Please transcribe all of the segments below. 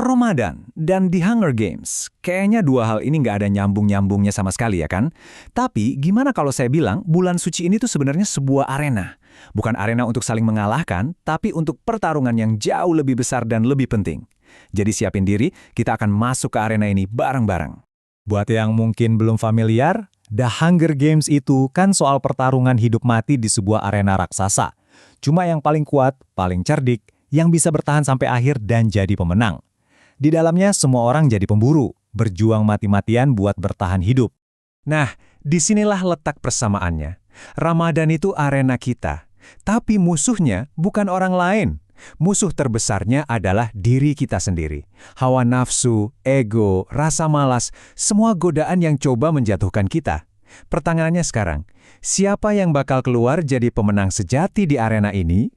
Ramadan dan The Hunger Games, kayaknya dua hal ini nggak ada nyambung-nyambungnya sama sekali ya kan? Tapi gimana kalau saya bilang bulan suci ini tuh sebenarnya sebuah arena. Bukan arena untuk saling mengalahkan, tapi untuk pertarungan yang jauh lebih besar dan lebih penting. Jadi siapin diri, kita akan masuk ke arena ini bareng-bareng. Buat yang mungkin belum familiar, The Hunger Games itu kan soal pertarungan hidup mati di sebuah arena raksasa. Cuma yang paling kuat, paling cerdik, yang bisa bertahan sampai akhir dan jadi pemenang. Di dalamnya semua orang jadi pemburu, berjuang mati-matian buat bertahan hidup. Nah, disinilah letak persamaannya. Ramadan itu arena kita, tapi musuhnya bukan orang lain. Musuh terbesarnya adalah diri kita sendiri. Hawa nafsu, ego, rasa malas, semua godaan yang coba menjatuhkan kita. Pertanyaannya sekarang, siapa yang bakal keluar jadi pemenang sejati di arena ini?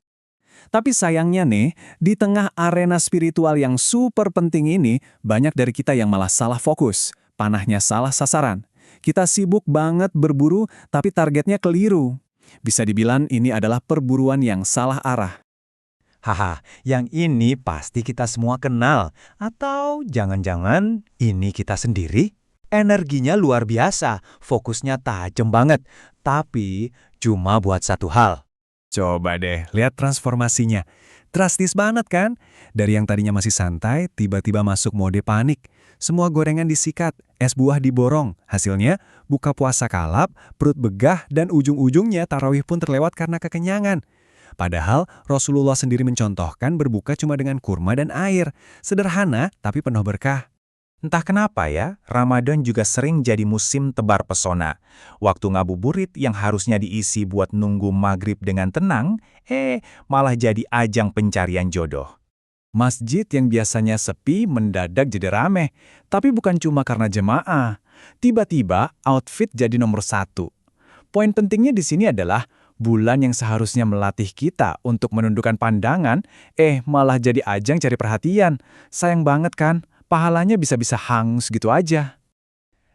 Tapi sayangnya nih, di tengah arena spiritual yang super penting ini, banyak dari kita yang malah salah fokus, panahnya salah sasaran. Kita sibuk banget berburu, tapi targetnya keliru. Bisa dibilang ini adalah perburuan yang salah arah. Haha, yang ini pasti kita semua kenal. Atau jangan-jangan ini kita sendiri? Energinya luar biasa, fokusnya tajam banget. Tapi cuma buat satu hal. Coba deh, lihat transformasinya. Drastis banget kan? Dari yang tadinya masih santai, tiba-tiba masuk mode panik. Semua gorengan disikat, es buah diborong. Hasilnya, buka puasa kalap, perut begah, dan ujung-ujungnya tarawih pun terlewat karena kekenyangan. Padahal, Rasulullah sendiri mencontohkan berbuka cuma dengan kurma dan air. Sederhana, tapi penuh berkah. Entah kenapa ya, Ramadan juga sering jadi musim tebar pesona. Waktu ngabuburit yang harusnya diisi buat nunggu maghrib dengan tenang, malah jadi ajang pencarian jodoh. Masjid yang biasanya sepi mendadak jadi rame, tapi bukan cuma karena jemaah. Tiba-tiba outfit jadi nomor satu. Poin pentingnya di sini adalah bulan yang seharusnya melatih kita untuk menundukkan pandangan, malah jadi ajang cari perhatian. Sayang banget kan? Pahalanya bisa-bisa hangus gitu aja.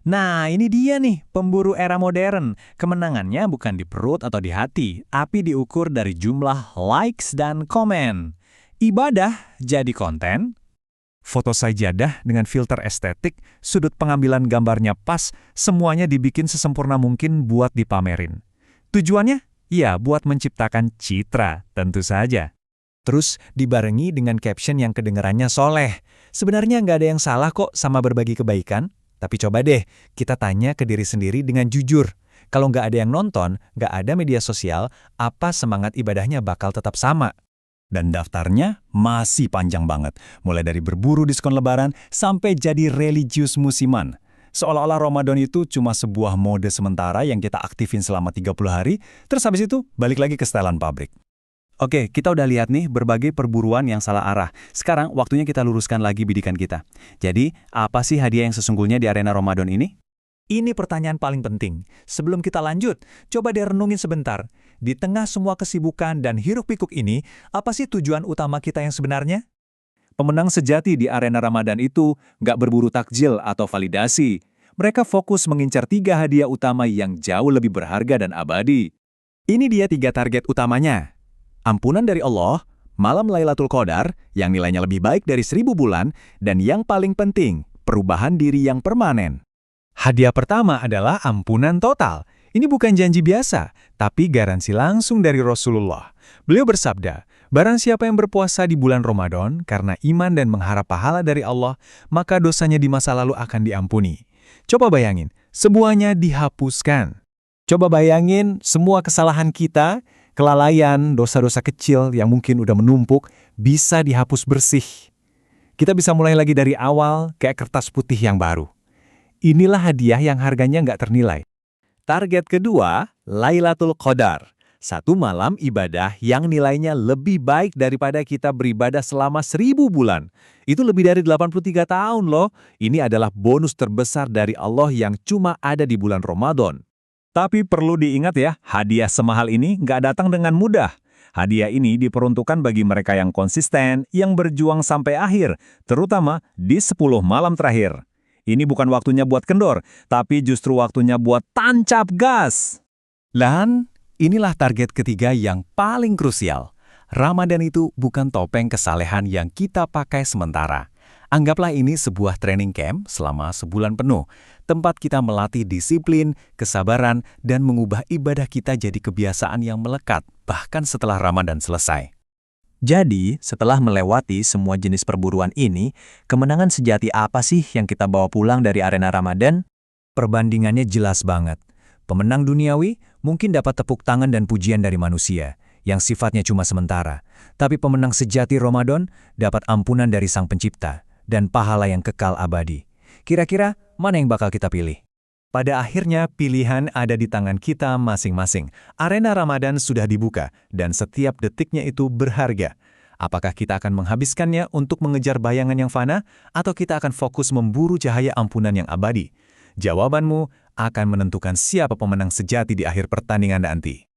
Nah, ini dia nih, pemburu era modern. Kemenangannya bukan di perut atau di hati, tapi diukur dari jumlah likes dan komen. Ibadah jadi konten. Foto sajadah dengan filter estetik, sudut pengambilan gambarnya pas, semuanya dibikin sesempurna mungkin buat dipamerin. Tujuannya? Ya, buat menciptakan citra, tentu saja. Terus dibarengi dengan caption yang kedengarannya soleh. Sebenarnya nggak ada yang salah kok sama berbagi kebaikan. Tapi coba deh, kita tanya ke diri sendiri dengan jujur. Kalau nggak ada yang nonton, nggak ada media sosial, apa semangat ibadahnya bakal tetap sama? Dan daftarnya masih panjang banget. Mulai dari berburu diskon lebaran sampai jadi religius musiman. Seolah-olah Ramadan itu cuma sebuah mode sementara yang kita aktifin selama 30 hari, terus habis itu balik lagi ke setelan pabrik. Oke, kita udah lihat nih berbagai perburuan yang salah arah. Sekarang waktunya kita luruskan lagi bidikan kita. Jadi, apa sih hadiah yang sesungguhnya di arena Ramadan ini? Ini pertanyaan paling penting. Sebelum kita lanjut, coba deh renungin sebentar. Di tengah semua kesibukan dan hiruk-pikuk ini, apa sih tujuan utama kita yang sebenarnya? Pemenang sejati di arena Ramadan itu nggak berburu takjil atau validasi. Mereka fokus mengincar 3 hadiah utama yang jauh lebih berharga dan abadi. Ini dia 3 target utamanya. Ampunan dari Allah, malam Lailatul Qadar yang nilainya lebih baik dari 1000 bulan, dan yang paling penting, perubahan diri yang permanen. Hadiah pertama adalah ampunan total. Ini bukan janji biasa, tapi garansi langsung dari Rasulullah. Beliau bersabda, barang siapa yang berpuasa di bulan Ramadan karena iman dan mengharap pahala dari Allah, maka dosanya di masa lalu akan diampuni. Coba bayangin, semuanya dihapuskan. Coba bayangin semua kesalahan kita, kelalaian, dosa-dosa kecil yang mungkin udah menumpuk, bisa dihapus bersih. Kita bisa mulai lagi dari awal, kayak kertas putih yang baru. Inilah hadiah yang harganya nggak ternilai. Target kedua, Lailatul Qadar. 1 malam ibadah yang nilainya lebih baik daripada kita beribadah selama 1000 bulan. Itu lebih dari 83 tahun loh. Ini adalah bonus terbesar dari Allah yang cuma ada di bulan Ramadan. Tapi perlu diingat ya, hadiah semahal ini nggak datang dengan mudah. Hadiah ini diperuntukkan bagi mereka yang konsisten, yang berjuang sampai akhir, terutama di 10 malam terakhir. Ini bukan waktunya buat kendor, tapi justru waktunya buat tancap gas. Dan inilah target ketiga yang paling krusial. Ramadan itu bukan topeng kesalehan yang kita pakai sementara. Anggaplah ini sebuah training camp selama sebulan penuh, tempat kita melatih disiplin, kesabaran, dan mengubah ibadah kita jadi kebiasaan yang melekat, bahkan setelah Ramadan selesai. Jadi, setelah melewati semua jenis perburuan ini, kemenangan sejati apa sih yang kita bawa pulang dari arena Ramadan? Perbandingannya jelas banget. Pemenang duniawi mungkin dapat tepuk tangan dan pujian dari manusia, yang sifatnya cuma sementara. Tapi pemenang sejati Ramadan dapat ampunan dari Sang Pencipta dan pahala yang kekal abadi. Kira-kira mana yang bakal kita pilih? Pada akhirnya, pilihan ada di tangan kita masing-masing. Arena Ramadan sudah dibuka, dan setiap detiknya itu berharga. Apakah kita akan menghabiskannya untuk mengejar bayangan yang fana, atau kita akan fokus memburu cahaya ampunan yang abadi? Jawabanmu akan menentukan siapa pemenang sejati di akhir pertandingan nanti.